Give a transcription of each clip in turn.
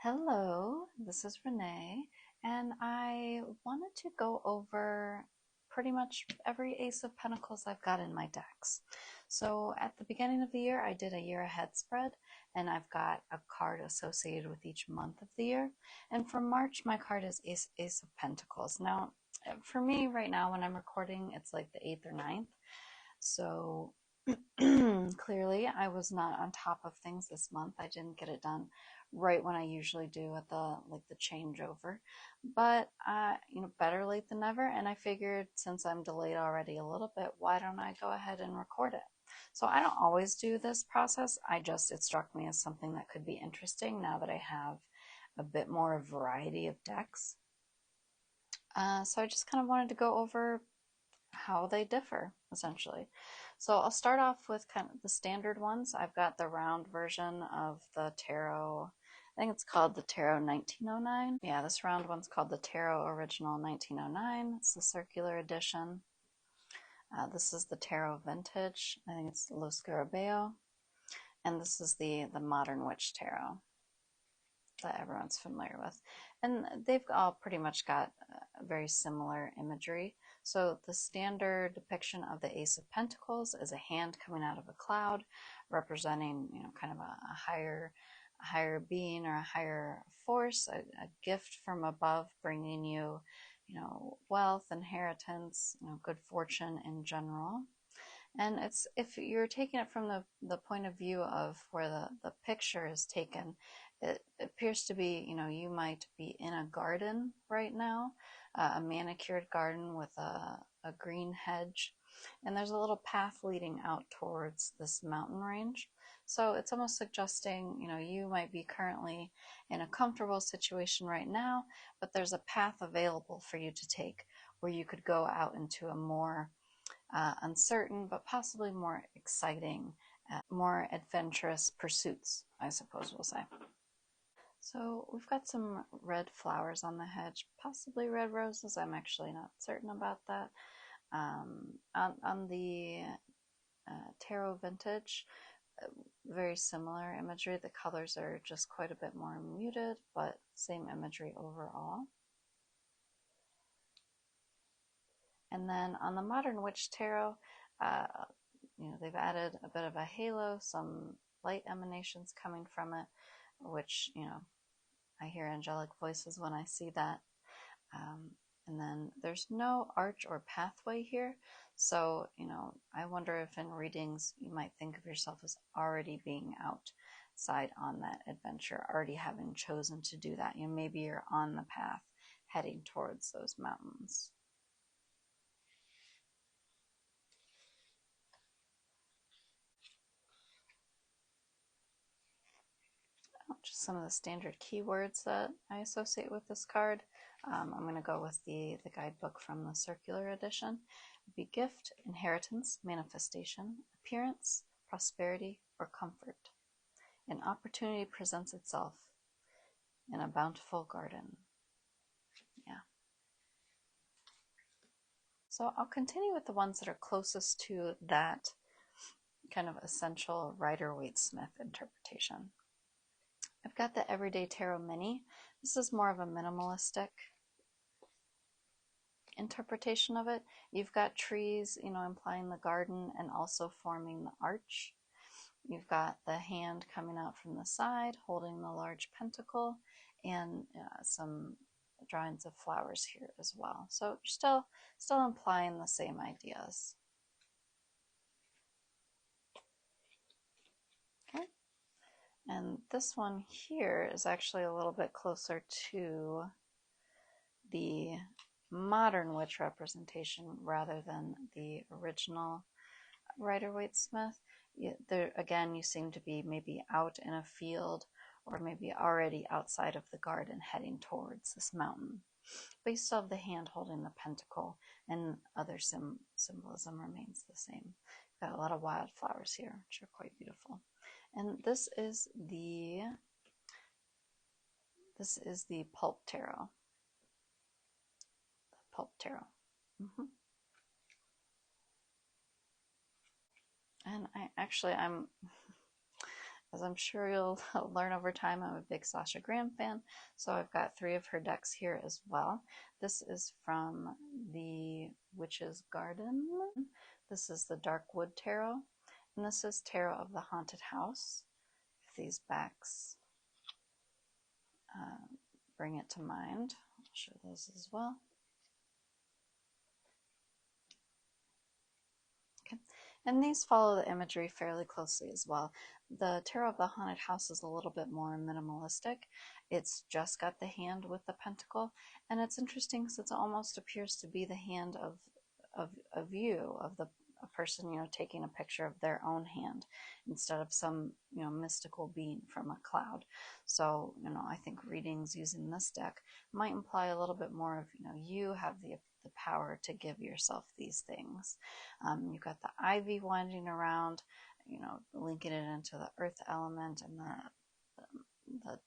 Hello, this is Renee, and I wanted to go over pretty much every Ace of Pentacles I've got in my decks. So at the beginning of the year, I did a year ahead spread, and I've got a card associated with each month of the year. And for March, my card is Ace of Pentacles. Now, for me right now, when I'm recording, it's like the 8th or ninth. So clearly, I was not on top of things this month. I didn't get it done right when I usually do at the changeover. But better late than never. And I figured since I'm delayed already a little bit, why don't I go ahead and record it? So I don't always do this process. It struck me as something that could be interesting now that I have a bit more variety of decks. So I just kind of wanted to go over how they differ, essentially. So I'll start off with kind of the standard ones. I've got the round version of the tarot. I think it's called the Tarot 1909. Yeah, this round one's called the Tarot Original 1909. It's the circular edition. This is the Tarot Vintage. I think it's Lo Scarabeo. And this is the Modern Witch Tarot that everyone's familiar with. And they've all pretty much got very similar imagery. So the standard depiction of the Ace of Pentacles is a hand coming out of a cloud, representing, kind of a higher being or a higher force, a gift from above, bringing you, wealth, inheritance, good fortune in general. And it's, if you're taking it from the point of view of where the picture is taken, it appears to be, you might be in a garden right now, a manicured garden with a green hedge, and there's a little path leading out towards this mountain range. So it's almost suggesting, you might be currently in a comfortable situation right now, but there's a path available for you to take where you could go out into a more uncertain, but possibly more exciting, more adventurous pursuits, I suppose we'll say. So we've got some red flowers on the hedge, possibly red roses. I'm actually not certain about that. On the Tarot Vintage, very similar imagery. The colors are just quite a bit more muted, but same imagery overall. And then on the Modern Witch Tarot, they've added a bit of a halo, some light emanations coming from it, which, I hear angelic voices when I see that. And then there's no arch or pathway here. So, I wonder if in readings you might think of yourself as already being outside on that adventure, already having chosen to do that. Maybe you're on the path heading towards those mountains. Just some of the standard keywords that I associate with this card. I'm going to go with the guidebook from the circular edition. It'd be gift, inheritance, manifestation, appearance, prosperity, or comfort. An opportunity presents itself in a bountiful garden. Yeah. So I'll continue with the ones that are closest to that kind of essential Rider-Waite-Smith interpretation. I've got the Everyday Tarot Mini. This is more of a minimalistic interpretation of it. You've got trees, implying the garden and also forming the arch. You've got the hand coming out from the side, holding the large pentacle, and some drawings of flowers here as well. So still implying the same ideas. Okay. And this one here is actually a little bit closer to the modern witch representation rather than the original Rider-Waite-Smith. There, again, you seem to be maybe out in a field or maybe already outside of the garden heading towards this mountain. But you still have the hand holding the pentacle, and other symbolism remains the same. Got a lot of wildflowers here, which are quite beautiful. And this is the Pulp Tarot. The Pulp Tarot. And I'm as I'm sure you'll learn over time, I'm a big Sasha Graham fan, so I've got 3 of her decks here as well. This is from the Witch's Garden. This is the Darkwood Tarot, and this is Tarot of the Haunted House. If these backs bring it to mind, I'll show those as well. Okay. And these follow the imagery fairly closely as well. The Tarot of the Haunted House is a little bit more minimalistic. It's just got the hand with the pentacle, and it's interesting because it almost appears to be the hand of you, of a person, taking a picture of their own hand instead of some, mystical being from a cloud. So, I think readings using this deck might imply a little bit more of, you have the power to give yourself these things. You've got the ivy winding around, linking it into the earth element and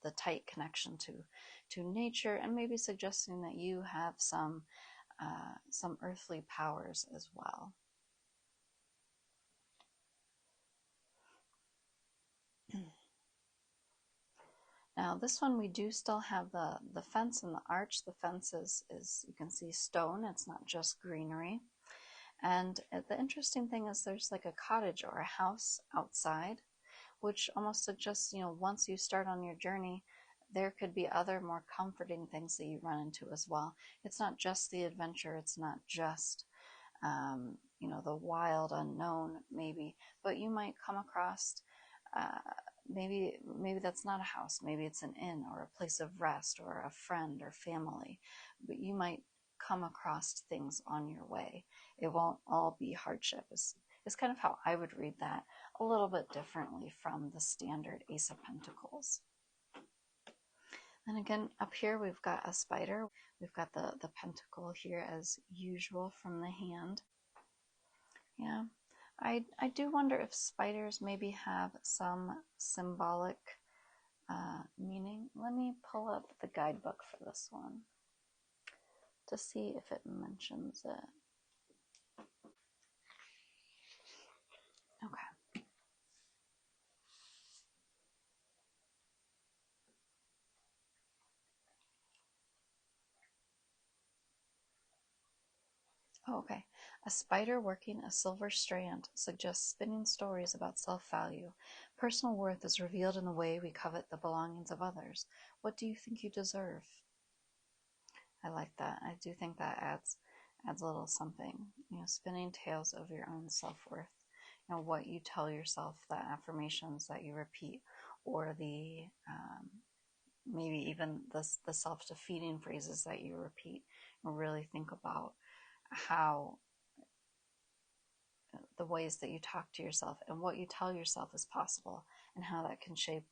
the tight connection to nature, and maybe suggesting that you have some earthly powers as well. Now this one we do still have the fence and the arch. The fence is you can see stone, it's not just greenery. And the interesting thing is there's like a cottage or a house outside, which almost suggests, once you start on your journey, there could be other more comforting things that you run into as well. It's not just the adventure, it's not just, the wild unknown maybe, but you might come across, maybe that's not a house, maybe it's an inn or a place of rest or a friend or family, but you might come across things on your way. It won't all be hardship. Is kind of how I would read that, a little bit differently from the standard Ace of Pentacles. And again, up here we've got a spider. We've got the pentacle here as usual from the hand. Yeah, I do wonder if spiders maybe have some symbolic meaning. Let me pull up the guidebook for this one to see if it mentions it. Okay. Oh, okay. A spider working a silver strand suggests spinning stories about self-value. Personal worth is revealed in the way we covet the belongings of others. What do you think you deserve? I like that. I do think that adds a little something. Spinning tales of your own self-worth. What you tell yourself, the affirmations that you repeat, or the maybe even the self-defeating phrases that you repeat. Really think about how the ways that you talk to yourself and what you tell yourself is possible, and how that can shape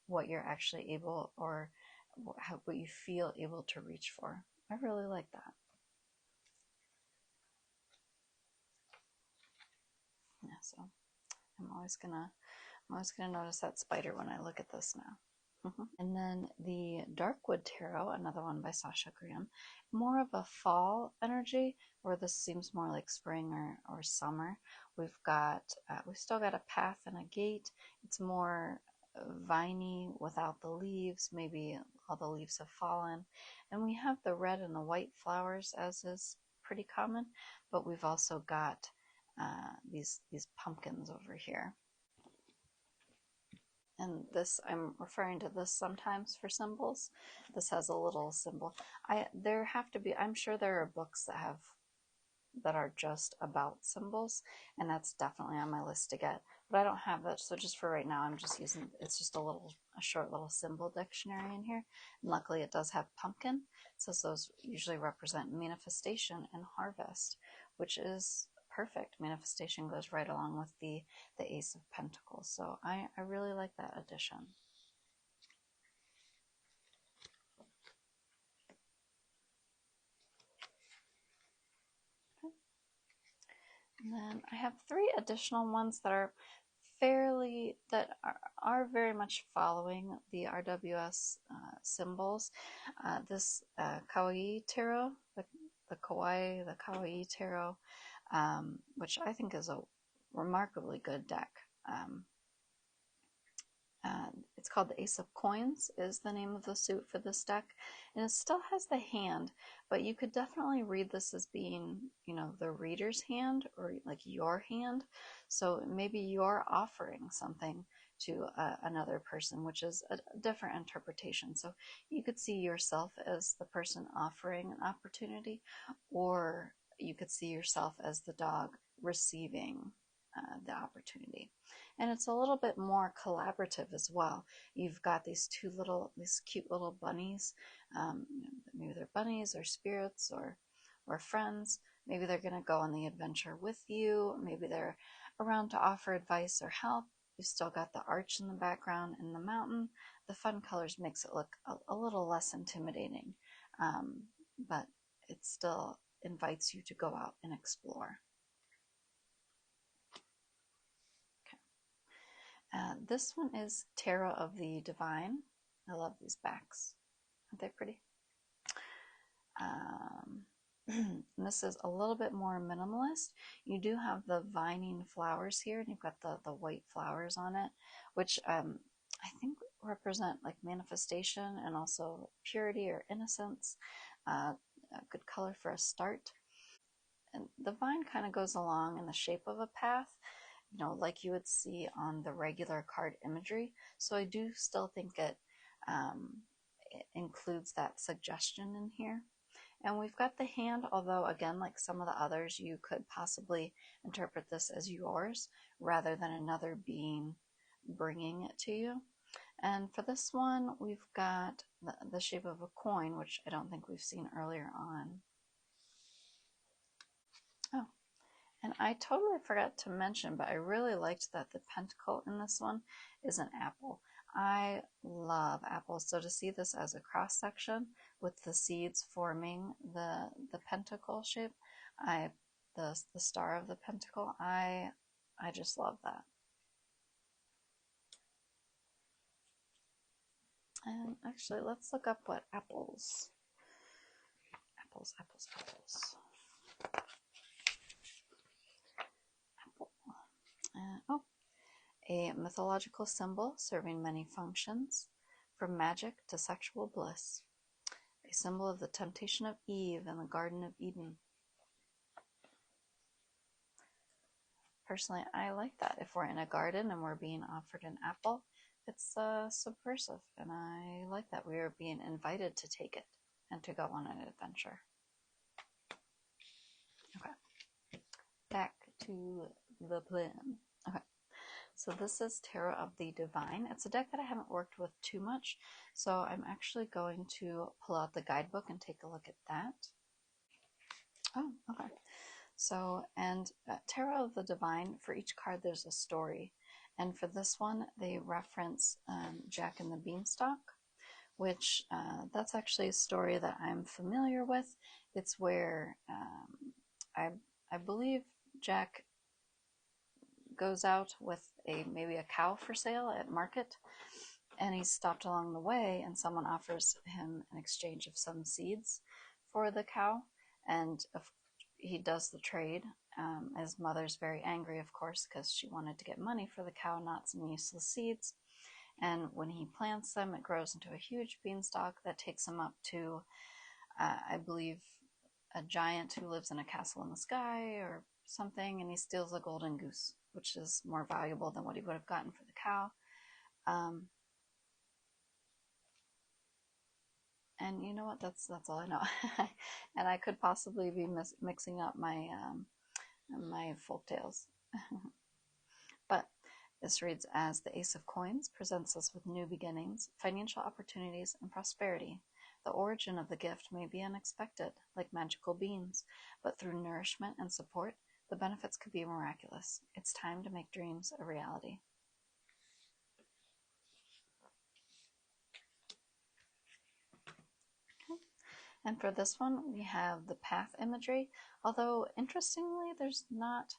what you're actually able, or what you feel able to reach for. I really like that. Yeah, so I'm always gonna notice that spider when I look at this now. And then the Darkwood Tarot, another one by Sasha Graham, more of a fall energy, where this seems more like spring or summer. We've still got a path and a gate. It's more viney without the leaves. Maybe all the leaves have fallen. And we have the red and the white flowers, as is pretty common, but we've also got these pumpkins over here. And this, I'm referring to this sometimes for symbols. This has a little symbol. There have to be, I'm sure there are books that are just about symbols, and that's definitely on my list to get. But I don't have that, so just for right now, I'm just using, it's just a short little symbol dictionary in here. And luckily it does have pumpkin. It says those usually represent manifestation and harvest, which is perfect. Manifestation goes right along with the Ace of Pentacles. So I really like that addition. Okay. And then I have 3 additional ones that are very much following the RWS symbols. This Kawaii Tarot, the Kawaii Tarot, which I think is a remarkably good deck. It's called the Ace of Coins is the name of the suit for this deck, and it still has the hand, but you could definitely read this as being, you know, the reader's hand or like your hand. So maybe you're offering something to another person, which is a different interpretation. So you could see yourself as the person offering an opportunity, or you could see yourself as the dog receiving the opportunity. And it's a little bit more collaborative as well. You've got these cute little bunnies. Maybe they're bunnies or spirits or friends. Maybe they're going to go on the adventure with you. Maybe they're around to offer advice or help. You've still got the arch in the background and the mountain. The fun colors makes it look a little less intimidating, but it still invites you to go out and explore. This one is Tarot of the Divine. I love these backs. Aren't they pretty? And this is a little bit more minimalist. You do have the vining flowers here, and you've got the white flowers on it, which I think represent like manifestation and also purity or innocence. A good color for a start. And the vine kind of goes along in the shape of a path, you know, like you would see on the regular card imagery. So I do still think it includes that suggestion in here. And we've got the hand, although again, like some of the others, you could possibly interpret this as yours rather than another being bringing it to you. And for this one, we've got the shape of a coin, which I don't think we've seen earlier on. Oh, and I totally forgot to mention, but I really liked that the pentacle in this one is an apple. I love apples, so to see this as a cross section with the seeds forming the pentacle shape, the star of the pentacle, I just love that. And actually, let's look up what apples. Apples. Apple. Oh, a mythological symbol serving many functions, from magic to sexual bliss. A symbol of the temptation of Eve in the Garden of Eden. Personally, I like that. If we're in a garden and we're being offered an apple, it's subversive, and I like that we are being invited to take it and to go on an adventure. Okay, back to the plan. Okay, so this is Tarot of the Divine. It's a deck that I haven't worked with too much, so I'm actually going to pull out the guidebook and take a look at that. Oh, okay. So, and Tarot of the Divine, for each card there's a story. And for this one, they reference Jack and the Beanstalk, which that's actually a story that I'm familiar with. It's where I believe Jack goes out with maybe a cow for sale at market, and he's stopped along the way, and someone offers him an exchange of some seeds for the cow, and he does the trade. His mother's very angry, of course, because she wanted to get money for the cow, not some useless seeds. And when he plants them, it grows into a huge beanstalk that takes him up to, I believe, a giant who lives in a castle in the sky or something, and he steals a golden goose, which is more valuable than what he would have gotten for the cow. And you know what? That's all I know. And I could possibly be mixing up my my folk tales. But this reads as the Ace of Coins presents us with new beginnings, financial opportunities, and prosperity. The origin of the gift may be unexpected, like magical beans, but through nourishment and support, the benefits could be miraculous. It's time to make dreams a reality. And for this one, we have the path imagery, although interestingly, there's not,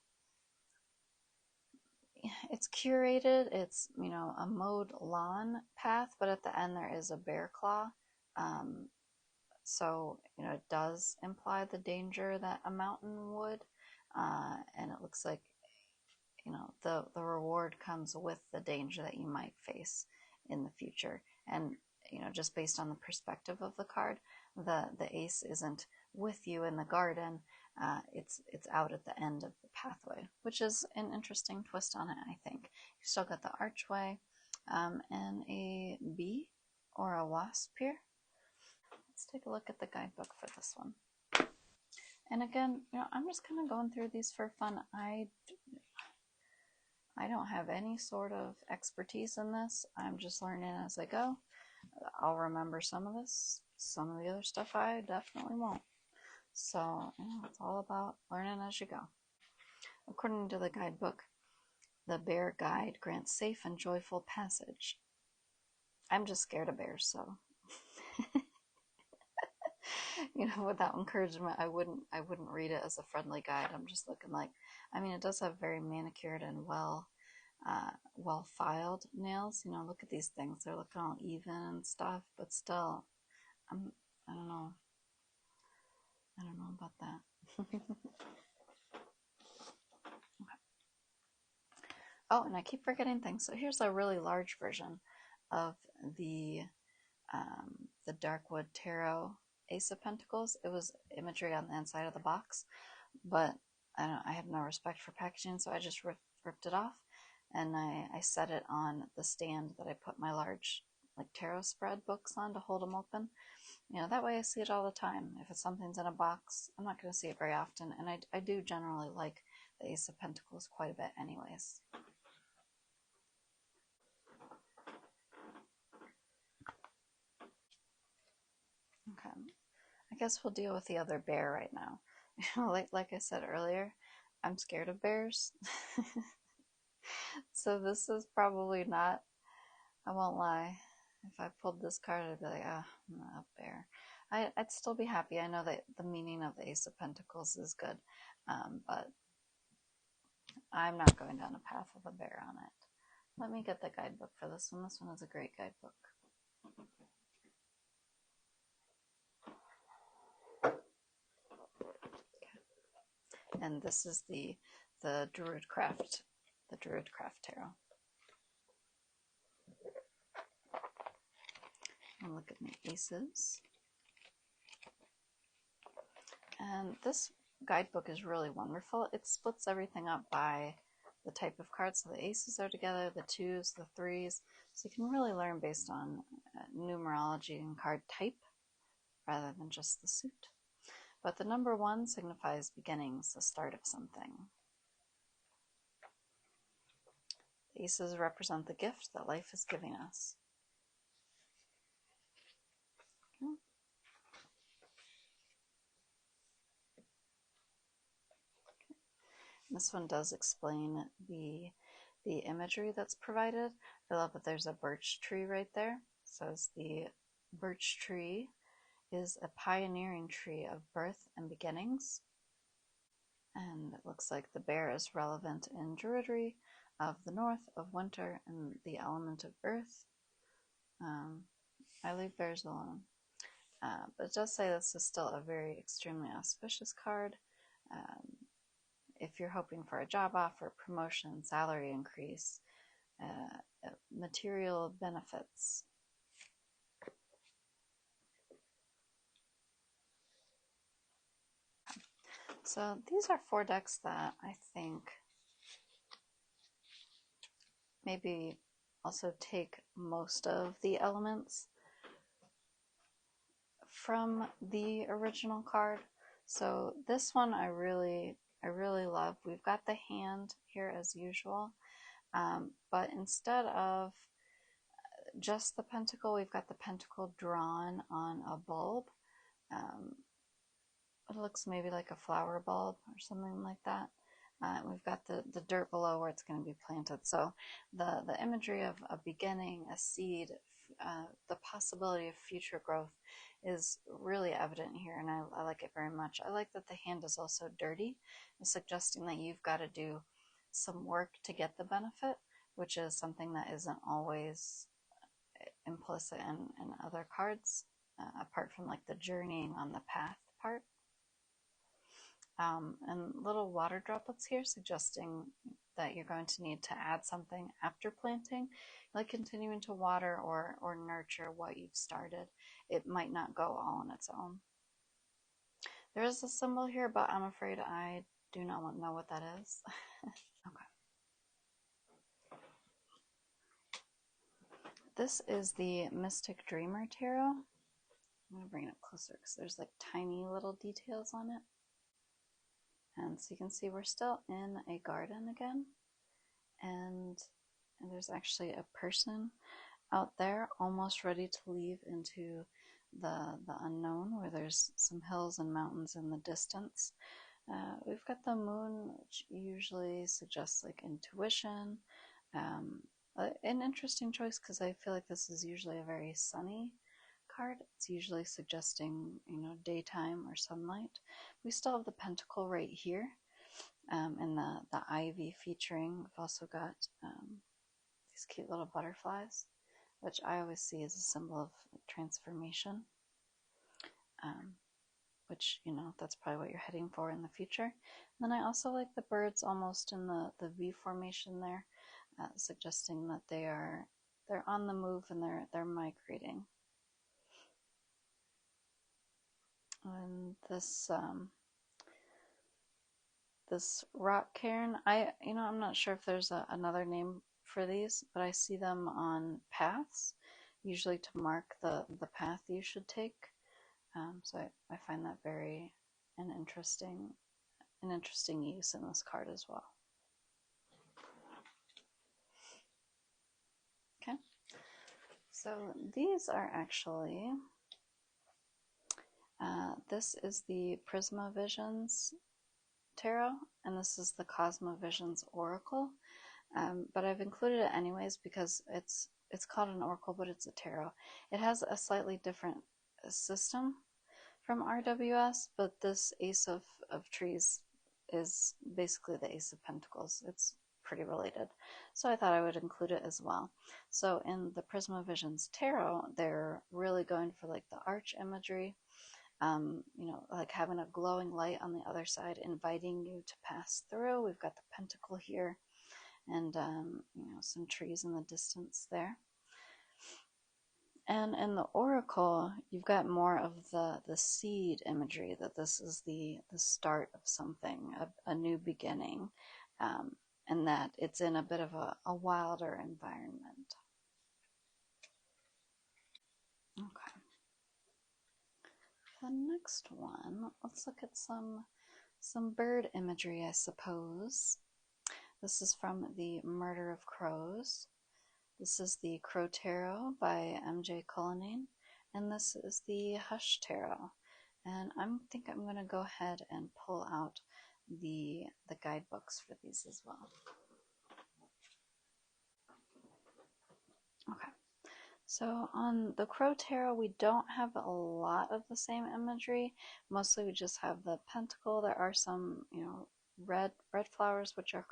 it's curated, it's, you know, a mowed lawn path, but at the end there is a bear claw. So, you know, it does imply the danger that a mountain would, and it looks like, you know, the reward comes with the danger that you might face. in the future. And you know, just based on the perspective of the card, the ace isn't with you in the garden. It's out at the end of the pathway, which is an interesting twist on it, I think. You still got the archway, and a bee or a wasp here. Let's take a look at the guidebook for this one. And again, you know, I'm just kind of going through these for fun. I don't have any sort of expertise in this. I'm just learning as I go. I'll remember some of this. Some of the other stuff I definitely won't. So, you know, it's all about learning as you go. According to the guidebook, the bear guide grants safe and joyful passage. I'm just scared of bears, so you know, without encouragement, I wouldn't read it as a friendly guide. I'm just looking like, I mean, it does have very manicured and well filed nails. You know, look at these things; they're looking all even and stuff. But still, I don't know. I don't know about that. Okay. Oh, and I keep forgetting things. So here's a really large version of the Darkwood Tarot Ace of Pentacles. It was imagery on the inside of the box, but I have no respect for packaging, so I just ripped it off, and I set it on the stand that I put my large like tarot spread books on to hold them open. You know, that way I see it all the time. If it's something's in a box, I'm not going to see it very often, and I do generally like the Ace of Pentacles quite a bit anyways. Okay, I guess we'll deal with the other bear right now. You know, like I said earlier, I'm scared of bears. So this is probably not, I won't lie. If I pulled this card, I'd be like, ah, I'm not a bear. I'd still be happy. I know that the meaning of the Ace of Pentacles is good, but I'm not going down a path of a bear on it. Let me get the guidebook for this one. This one is a great guidebook. Okay. And this is the Druidcraft Tarot. And look at my aces. And this guidebook is really wonderful. It splits everything up by the type of cards. So the aces are together, the twos, the threes. So you can really learn based on numerology and card type rather than just the suit. But the number 1 signifies beginnings, the start of something. The aces represent the gift that life is giving us. Okay. This one does explain the imagery that's provided. I love that there's a birch tree right there. It says the birch tree is a pioneering tree of birth and beginnings. And it looks like the bear is relevant in Druidry of the north, of winter, and the element of earth. I leave bears alone. But it does say this is still a very extremely auspicious card. If you're hoping for a job offer, promotion, salary increase, material benefits. So these are 4 decks that I think maybe also take most of the elements from the original card. So this one I really love. We've got the hand here as usual, but instead of just the pentacle, we've got the pentacle drawn on a bulb. It looks maybe like a flower bulb or something like that. We've got the dirt below where it's going to be planted. So the imagery of a beginning, a seed, the possibility of future growth is really evident here, and I like it very much. I like that the hand is also dirty, suggesting that you've got to do some work to get the benefit, which is something that isn't always implicit in other cards, apart from like the journeying on the path part. And little water droplets here suggesting that you're going to need to add something after planting, like continuing to water or nurture what you've started. It might not go all on its own. There is a symbol here, but I'm afraid I do not want to know what that is. Okay. This is the Mystic Dreamer Tarot. I'm going to bring it up closer because there's like tiny little details on it. And so you can see we're still in a garden again. And there's actually a person out there almost ready to leave into the unknown, where there's some hills and mountains in the distance. We've got the moon, which usually suggests like intuition. An interesting choice because I feel like this is usually a very sunny card. It's usually suggesting, daytime or sunlight. We still have the pentacle right here, and the ivy featuring. We've also got these cute little butterflies, which I always see as a symbol of transformation, which, that's probably what you're heading for in the future. And then I also like the birds almost in the V formation there, suggesting that they're on the move and they're migrating. And this this rock cairn, I'm not sure if there's another name for these, but I see them on paths, usually to mark the path you should take. So I find that very an interesting use in this card as well. Okay, so these are actually, this is the Prisma Visions Tarot, and this is the Cosma Visions Oracle. But I've included it anyways because it's called an oracle, but it's a tarot. It has a slightly different system from RWS, but this Ace of Trees is basically the Ace of Pentacles. It's pretty related, so I thought I would include it as well. So in the Prisma Visions Tarot, they're really going for like the arch imagery, like having a glowing light on the other side, inviting you to pass through. We've got the pentacle here, and some trees in the distance there. And in the oracle, you've got more of the seed imagery, that this is the start of something, a new beginning, and that it's in a bit of a wilder environment. Okay. The next one, let's look at some bird imagery, I suppose. This is from the Murder of Crows. This is the Crow Tarot by M.J. Cullinane, and this is the Hush Tarot. And I think I'm going to go ahead and pull out the guidebooks for these as well. Okay, so on the Crow Tarot, we don't have a lot of the same imagery. Mostly we just have the pentacle. There are some, red flowers, which are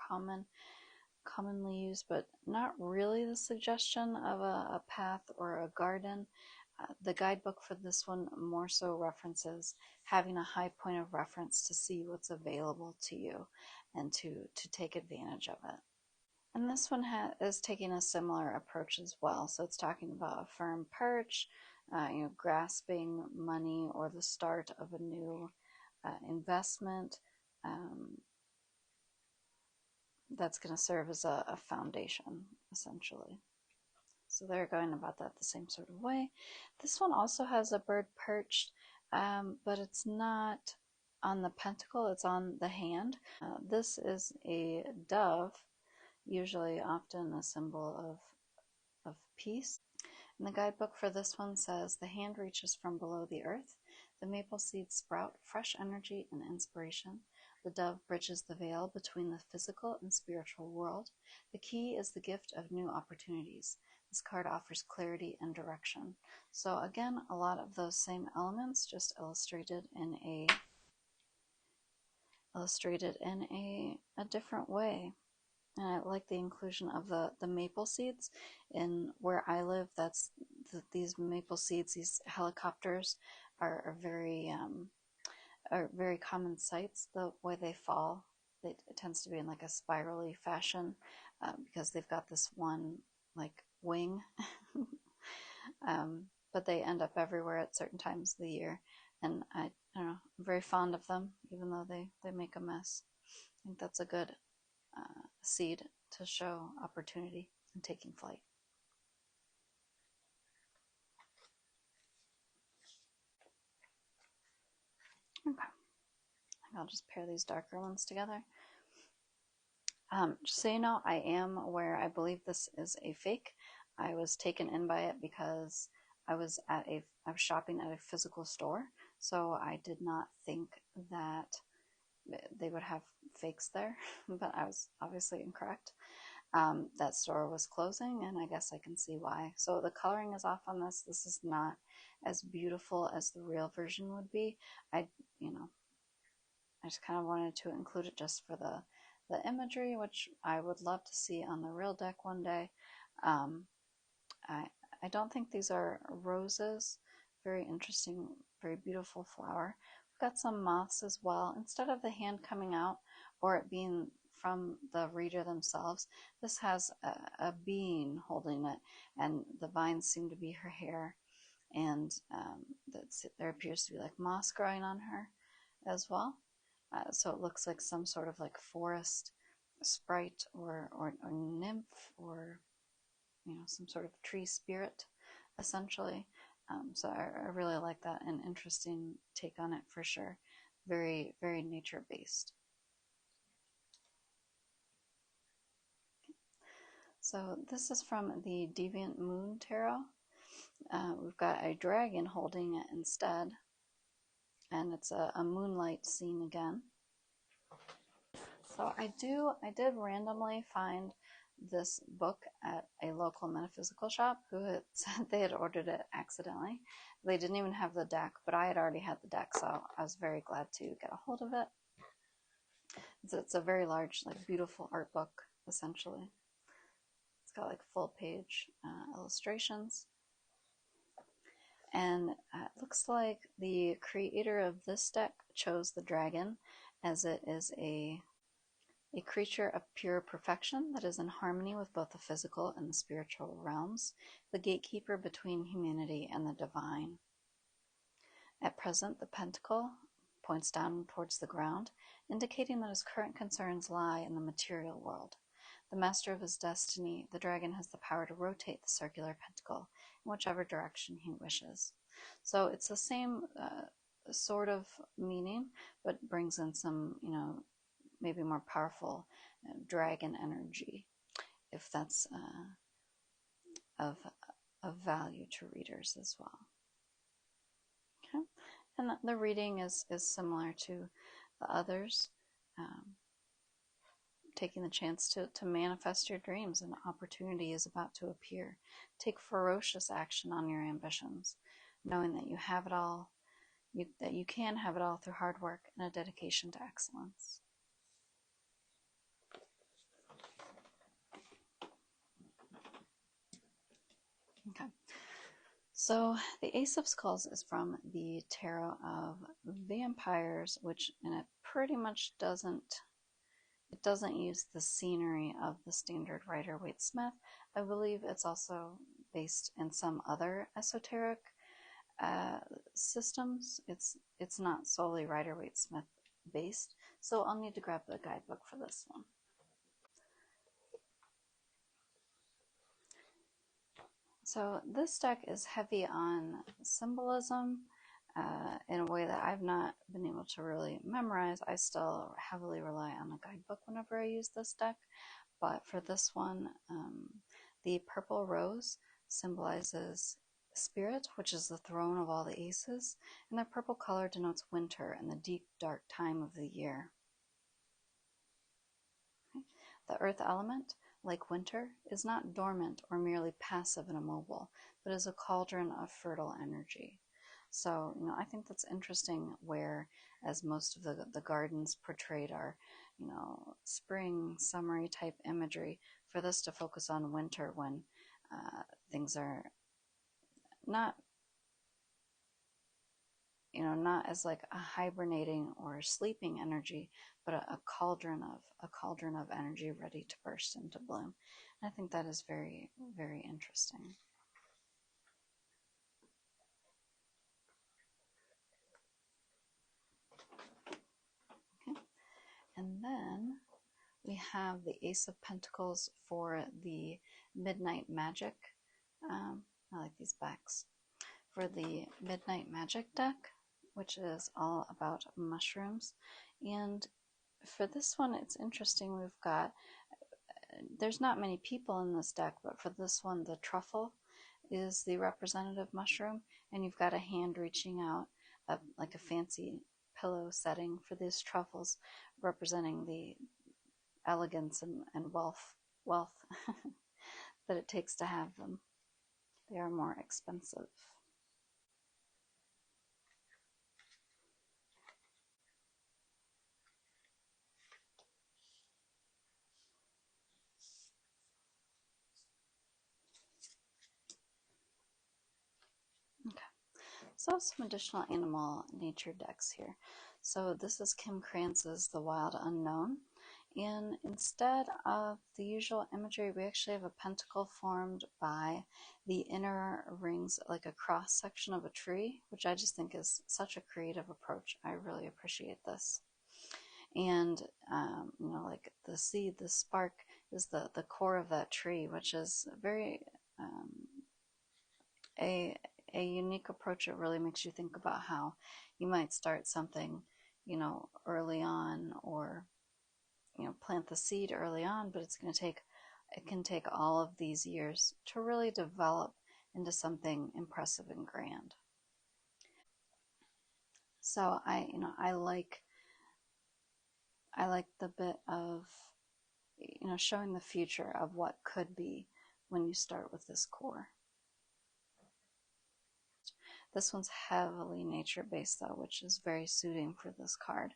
commonly used, but not really the suggestion of a path or a garden. The guidebook for this one more so references having a high point of reference to see what's available to you and to take advantage of it. And this one is taking a similar approach as well. So it's talking about a firm perch, grasping money or the start of a new investment. That's going to serve as a foundation, essentially. So they're going about that the same sort of way. This one also has a bird perched, but it's not on the pentacle, it's on the hand. This is a dove, usually often a symbol of peace. And the guidebook for this one says, the hand reaches from below the earth. The maple seeds sprout fresh energy and inspiration. The dove bridges the veil between the physical and spiritual world. The key is the gift of new opportunities. This card offers clarity and direction. So again, a lot of those same elements, just illustrated in a different way. And I like the inclusion of the maple seeds. In where I live, these maple seeds, these helicopters are very common sights. The way they fall it tends to be in like a spirally fashion because they've got this one like wing. But they end up everywhere at certain times of the year, and I don't know, I'm very fond of them, even though they make a mess. I think that's a good seed to show opportunity and taking flight. Okay, I'll just pair these darker ones together. Just so you know, I am aware, I believe this is a fake. I was taken in by it because I was shopping at a physical store, so I did not think that they would have fakes there, but I was obviously incorrect. That store was closing, and I guess I can see why. So the coloring is off on this. This is not as beautiful as the real version would be. I just kind of wanted to include it just for the imagery, which I would love to see on the real deck one day. I don't think these are roses. Very interesting, very beautiful flower. We've got some moths as well. Instead of the hand coming out or it being from the reader themselves, this has a being holding it, and the vines seem to be her hair, and there appears to be like moss growing on her as well. So it looks like some sort of like forest sprite or nymph, or some sort of tree spirit, essentially. So I really like that, an interesting take on it for sure. Very, very nature based. So this is from the Deviant Moon Tarot. We've got a dragon holding it instead, and it's a moonlight scene again. So I did randomly find this book at a local metaphysical shop who had said they had ordered it accidentally. They didn't even have the deck, but I had already had the deck, so I was very glad to get a hold of it. It's a very large, like beautiful art book, essentially. It's got like full page illustrations. And it looks like the creator of this deck chose the dragon, as it is a creature of pure perfection that is in harmony with both the physical and the spiritual realms, the gatekeeper between humanity and the divine. At present, the pentacle points down towards the ground, indicating that his current concerns lie in the material world. The master of his destiny, the dragon has the power to rotate the circular pentacle in whichever direction he wishes. So it's the same sort of meaning, but brings in some, maybe more powerful dragon energy, if that's of value to readers as well. Okay, and the reading is similar to the others. Taking the chance to manifest your dreams, and opportunity is about to appear. Take ferocious action on your ambitions, knowing that you have it all, that you can have it all through hard work and a dedication to excellence. Okay, so the Ace of Skulls is from the Tarot of Vampyres, and it pretty much doesn't use the scenery of the standard Rider-Waite-Smith. I believe it's also based in some other esoteric systems. It's not solely Rider-Waite-Smith based, so I'll need to grab the guidebook for this one. So this deck is heavy on symbolism in a way that I've not been able to really memorize. I still heavily rely on the guidebook whenever I use this deck, but for this one, the purple rose symbolizes spirit, which is the throne of all the aces, and the purple color denotes winter and the deep, dark time of the year. Okay. The earth element, like winter, is not dormant or merely passive and immobile, but is a cauldron of fertile energy. So, I think that's interesting, where as most of the gardens portrayed are, spring, summery type imagery, for this to focus on winter when things are not, not as like a hibernating or sleeping energy, but a cauldron of energy ready to burst into bloom. And I think that is very, very interesting. Okay. And then we have the Ace of Pentacles for the Midnight Magic. I like these backs. For the Midnight Magic deck, which is all about mushrooms. And for this one, it's interesting. We've got, there's not many people in this deck, but for this one, the truffle is the representative mushroom, and you've got a hand reaching out, like a fancy pillow setting for these truffles, representing the elegance and wealth that it takes to have them. They are more expensive. Okay. So some additional animal nature decks here. So this is Kim Krantz's The Wild Unknown. And instead of the usual imagery, we actually have a pentacle formed by the inner rings, like a cross section of a tree, which I just think is such a creative approach. I really appreciate this. And, like the seed, the spark is the core of that tree, which is very, a unique approach. It really makes you think about how you might start something, early on, or plant the seed early on, but it can take all of these years to really develop into something impressive and grand. So I like the bit of showing the future of what could be when you start with this core. This one's heavily nature-based, though, which is very suiting for this card.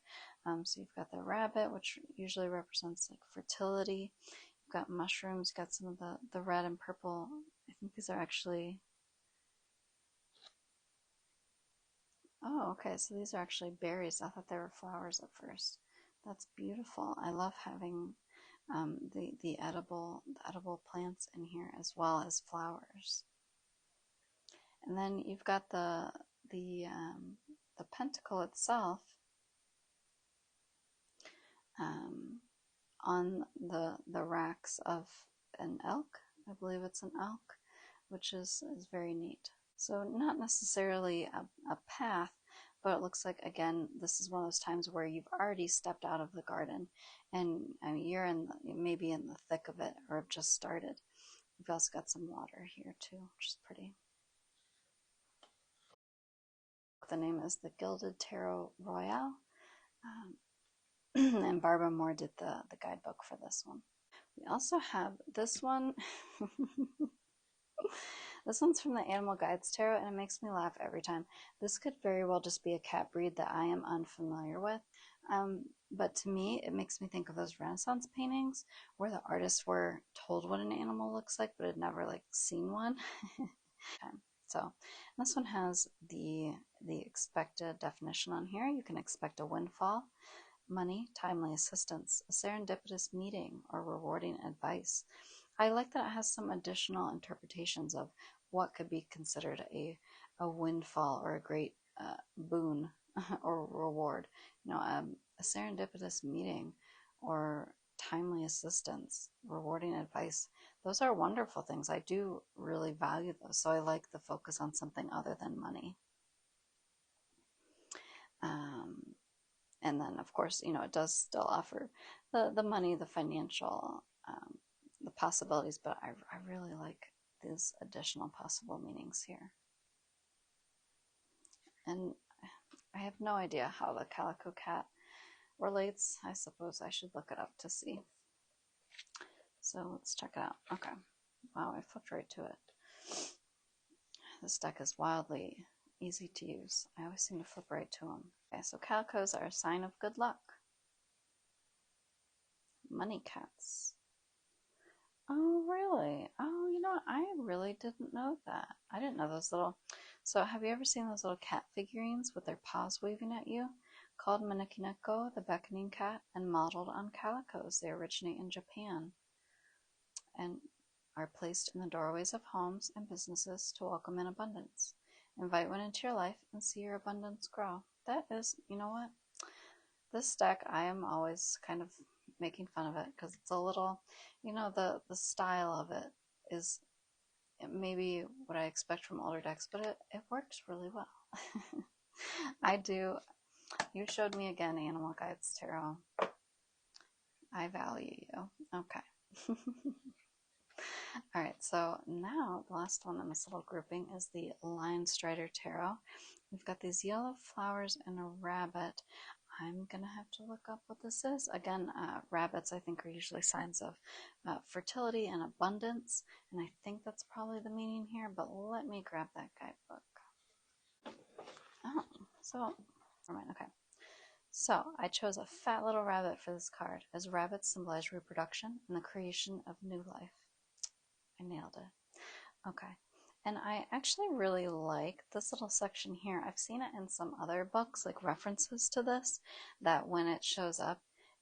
So you've got the rabbit, which usually represents like fertility. You've got mushrooms, you've got some of the red and purple. I think these are actually... Oh, okay, so these are actually berries. I thought they were flowers at first. That's beautiful. I love having the edible plants in here as well as flowers. And then you've got the pentacle itself on the racks of an elk. I believe it's an elk, which is very neat. So not necessarily a path, but it looks like, again, this is one of those times where you've already stepped out of the garden, and you're maybe in the thick of it, or have just started. You've also got some water here too, which is pretty. The name is the Gilded Tarot Royale, and Barbara Moore did the guidebook for this one. We also have this one. This one's from the Animal Guides Tarot, and it makes me laugh every time. This could very well just be a cat breed that I am unfamiliar with, but to me, it makes me think of those Renaissance paintings where the artists were told what an animal looks like, but had never seen one. So this one has the expected definition on here. You can expect a windfall, money, timely assistance, a serendipitous meeting, or rewarding advice. I like that it has some additional interpretations of what could be considered a windfall or a great boon or reward. A serendipitous meeting or timely assistance, rewarding advice. Those are wonderful things. I do really value those. So I like the focus on something other than money. And then, of course, it does still offer the money, the financial, the possibilities, but I really like these additional possible meanings here. And I have no idea how the calico cat relates. I suppose I should look it up to see. So let's check it out. Okay. Wow, I flipped right to it. This deck is wildly easy to use. I always seem to flip right to them. Okay, so calicos are a sign of good luck. Money cats. Oh, really? Oh, I really didn't know that. I didn't know those little... So have you ever seen those little cat figurines with their paws waving at you? Called Manekineko, the beckoning cat, and modeled on calicos. They originate in Japan and are placed in the doorways of homes and businesses to welcome in abundance. Invite one into your life and see your abundance grow. That is, you know what? This deck, I am always kind of making fun of it because it's a little, you know, the style of it is maybe what I expect from older decks, but it works really well. I do. You showed me again, Animal Guides Tarot. I value you. Okay. All right, so now the last one in this little grouping is the Linestrider Tarot. We've got these yellow flowers and a rabbit. I'm going to have to look up what this is. Again, rabbits I think are usually signs of fertility and abundance, and I think that's probably the meaning here, but let me grab that guidebook. Oh, so, never mind, okay. So, I chose a fat little rabbit for this card, as rabbits symbolize reproduction and the creation of new life. I nailed it. Okay. And I actually really like this little section here. I've seen it in some other books, like references to this, that when it shows up,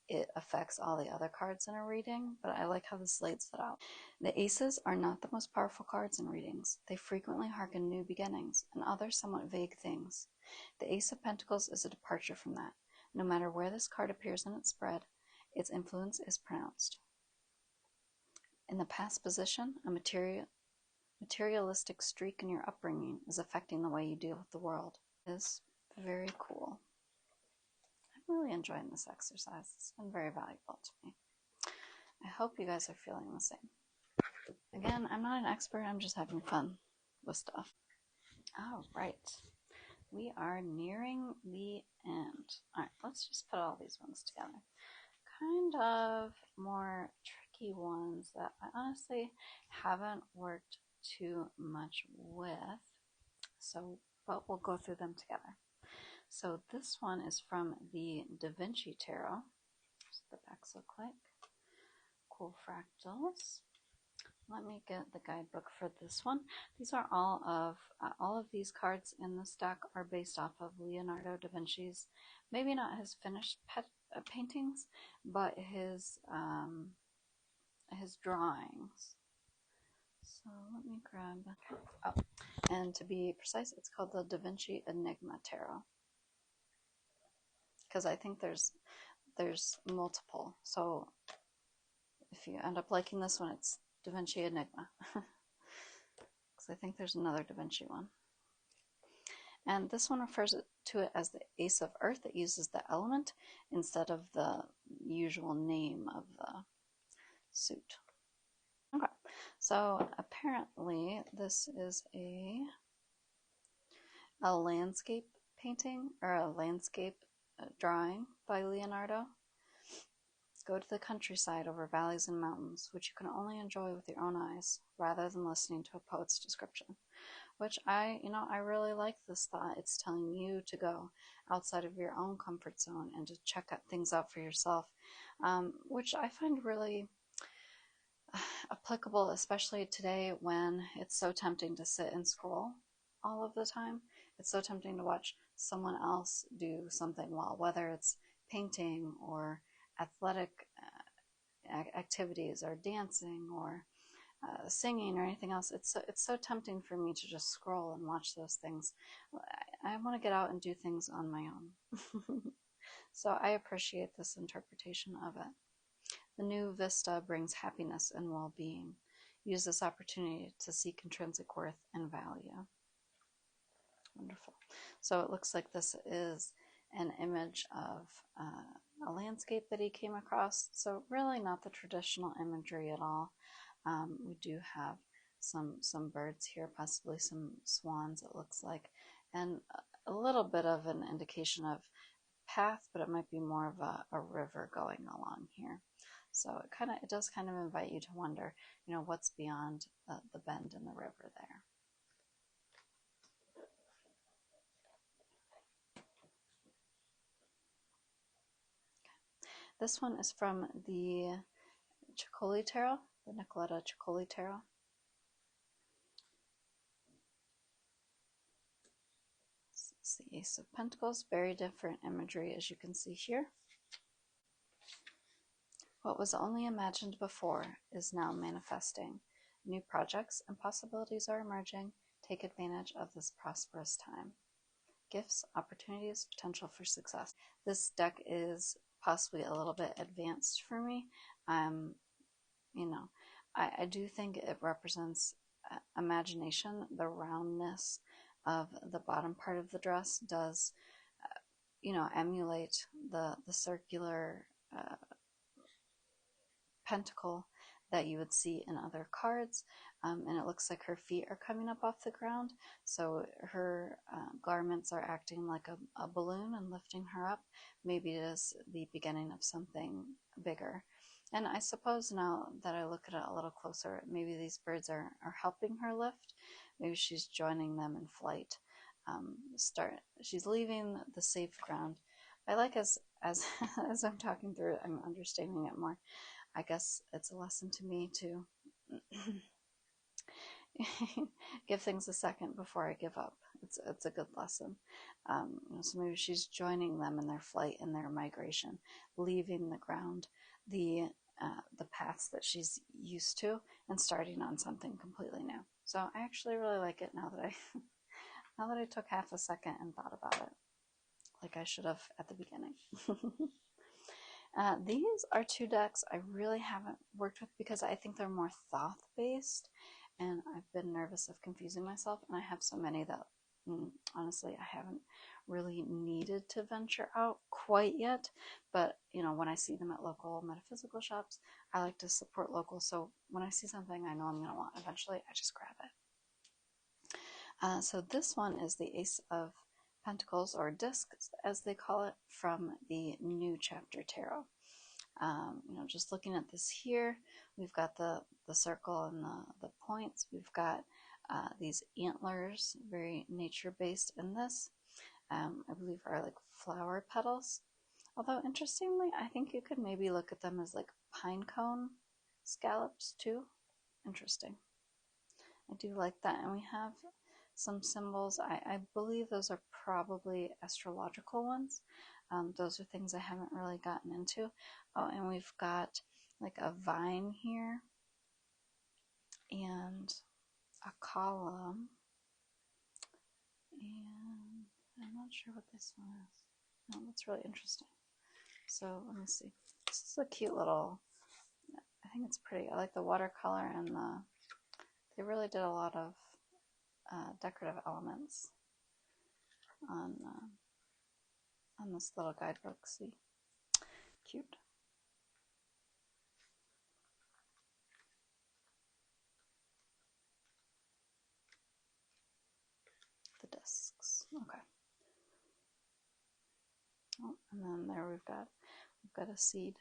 it affects all the other cards in a reading, but I like how this lays it out. The aces are not the most powerful cards in readings. They frequently harken new beginnings and other somewhat vague things. The Ace of Pentacles is a departure from that. No matter where this card appears in its spread, its influence is pronounced. In the past position, a materialistic streak in your upbringing is affecting the way you deal with the world. It is very cool. I'm really enjoying this exercise. It's been very valuable to me. I hope you guys are feeling the same. Again, I'm not an expert. I'm just having fun with stuff. All right. We are nearing the end. All right, let's just put all these ones together. Kind of more tricky ones that I honestly haven't worked too much with. So, but we'll go through them together. So this one is from the Da Vinci Tarot. Just the backs look like. Cool fractals. Let me get the guidebook for this one. These are all of these cards in this deck are based off of Leonardo da Vinci's, maybe not his finished paintings, but his drawings. So let me grab. Oh, and to be precise, it's called the Da Vinci Enigma Tarot, because I think there's multiple. So if you end up liking this one, it's Da Vinci Enigma. Because I think there's another Da Vinci one. And this one refers to it as the Ace of Earth. It uses the element instead of the usual name of the suit. Okay, so apparently this is a landscape painting or a landscape drawing by Leonardo. Go to the countryside over valleys and mountains, which you can only enjoy with your own eyes, rather than listening to a poet's description. Which I really like this thought. It's telling you to go outside of your own comfort zone and to check things out for yourself, which I find really applicable, especially today when it's so tempting to sit and scroll all of the time. It's so tempting to watch someone else do something well, whether it's painting or athletic activities or dancing or singing or anything else. It's so tempting for me to just scroll and watch those things. I want to get out and do things on my own. So I appreciate this interpretation of it. The new vista brings happiness and well-being. Use this opportunity to seek intrinsic worth and value. Wonderful. So it looks like this is an image of a landscape that he came across. So really not the traditional imagery at all. We do have some birds here, possibly some swans it looks like, and a little bit of an indication of path, but it might be more of a river going along here. So it does kind of invite you to wonder, what's beyond the bend in the river there. This one is from the Ceccoli Tarot, the Nicoletta Ceccoli Tarot. the Ace of Pentacles. Very different imagery, as you can see here. What was only imagined before is now manifesting. New projects and possibilities are emerging. Take advantage of this prosperous time. Gifts, opportunities, potential for success. This deck is possibly a little bit advanced for me. You know, I do think it represents imagination. The roundness of the bottom part of the dress does, you know, emulate the circular pentacle that you would see in other cards, and it looks like her feet are coming up off the ground, so her garments are acting like a balloon and lifting her up. Maybe it is the beginning of something bigger. And I suppose now that I look at it a little closer, maybe these birds are helping her lift. Maybe she's joining them in flight. She's leaving the safe ground. I like as as I'm talking through it, I'm understanding it more. I guess it's a lesson to me to give things a second before I give up. It's a good lesson. So maybe she's joining them in their flight, in their migration, leaving the ground, the paths that she's used to, and starting on something completely new. So I actually really like it now that I took half a second and thought about it, like I should have at the beginning. These are two decks I really haven't worked with because I think they're more Thoth-based, and I've been nervous of confusing myself, and I have so many that honestly I haven't really needed to venture out quite yet. But you know, when I see them at local metaphysical shops, I like to support local, so when I see something I know I'm going to want eventually, I just grab it. So this one is the Ace of Pentacles, or discs as they call it, from the New Chapter Tarot. You know, just looking at this here, we've got the circle and the points. We've got these antlers, very nature-based in this. I believe are like flower petals. Although interestingly, I think you could maybe look at them as like pine cone scallops too. Interesting. I do like that. And we have some symbols. I believe those are probably astrological ones. Those are things I haven't really gotten into. Oh, and we've got like a vine here and a column. And I'm not sure what this one is. No, that's really interesting. So let me see. This is a cute little, I think it's pretty. I like the watercolor and they really did a lot of decorative elements on this little guidebook. See, cute. The discs. Okay. Oh, and then there we've got a seed.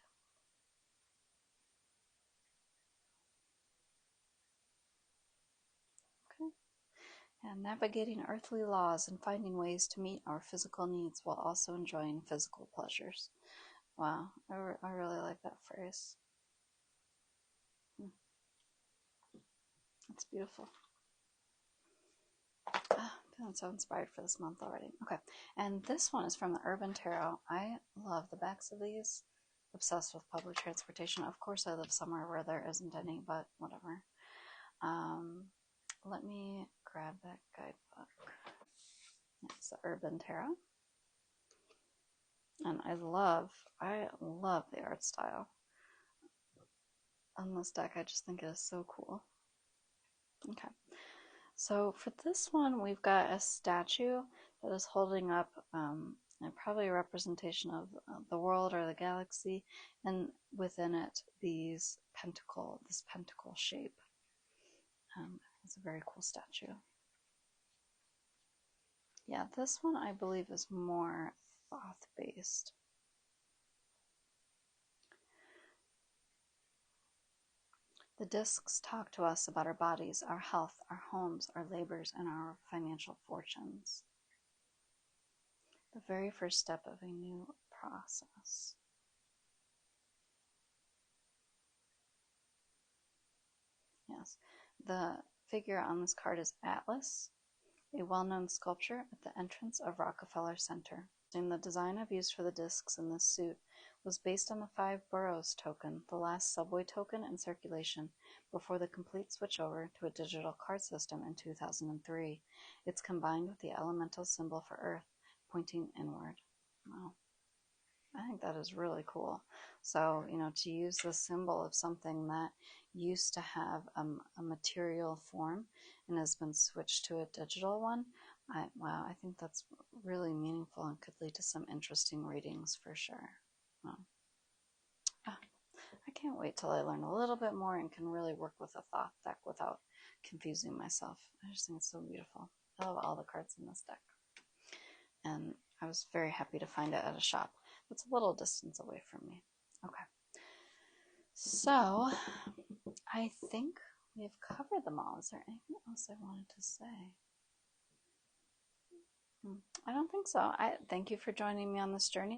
Okay. And navigating earthly laws and finding ways to meet our physical needs while also enjoying physical pleasures. Wow, I really like that phrase. That's beautiful. I'm feeling so inspired for this month already. Okay, and this one is from the Urban Tarot. I love the backs of these. Obsessed with public transportation. Of course, I live somewhere where there isn't any, but whatever. Let me grab that guidebook. It's the Urban Tarot. And I love the art style on this deck. I just think it is so cool. Okay, so for this one, we've got a statue that is holding up probably a representation of the world or the galaxy, and within it, this pentacle shape. It's a very cool statue. Yeah, this one I believe is more Thoth-based. The discs talk to us about our bodies, our health, our homes, our labors, and our financial fortunes. The very first step of a new process. Yes, the figure on this card is Atlas, a well-known sculpture at the entrance of Rockefeller Center. And the design I've used for the discs in this suit was based on the 5 boroughs token, the last subway token in circulation before the complete switch over to a digital card system in 2003. It's combined with the elemental symbol for Earth, pointing inward. Wow. I think that is really cool. So, to use the symbol of something that used to have a material form and has been switched to a digital one, wow, I think that's really meaningful and could lead to some interesting readings for sure. Wow. I can't wait till I learn a little bit more and can really work with a thought deck without confusing myself. I just think it's so beautiful. I love all the cards in this deck. And I was very happy to find it at a shop that's a little distance away from me. Okay. So, I think we've covered them all. Is there anything else I wanted to say? I don't think so. Thank you for joining me on this journey.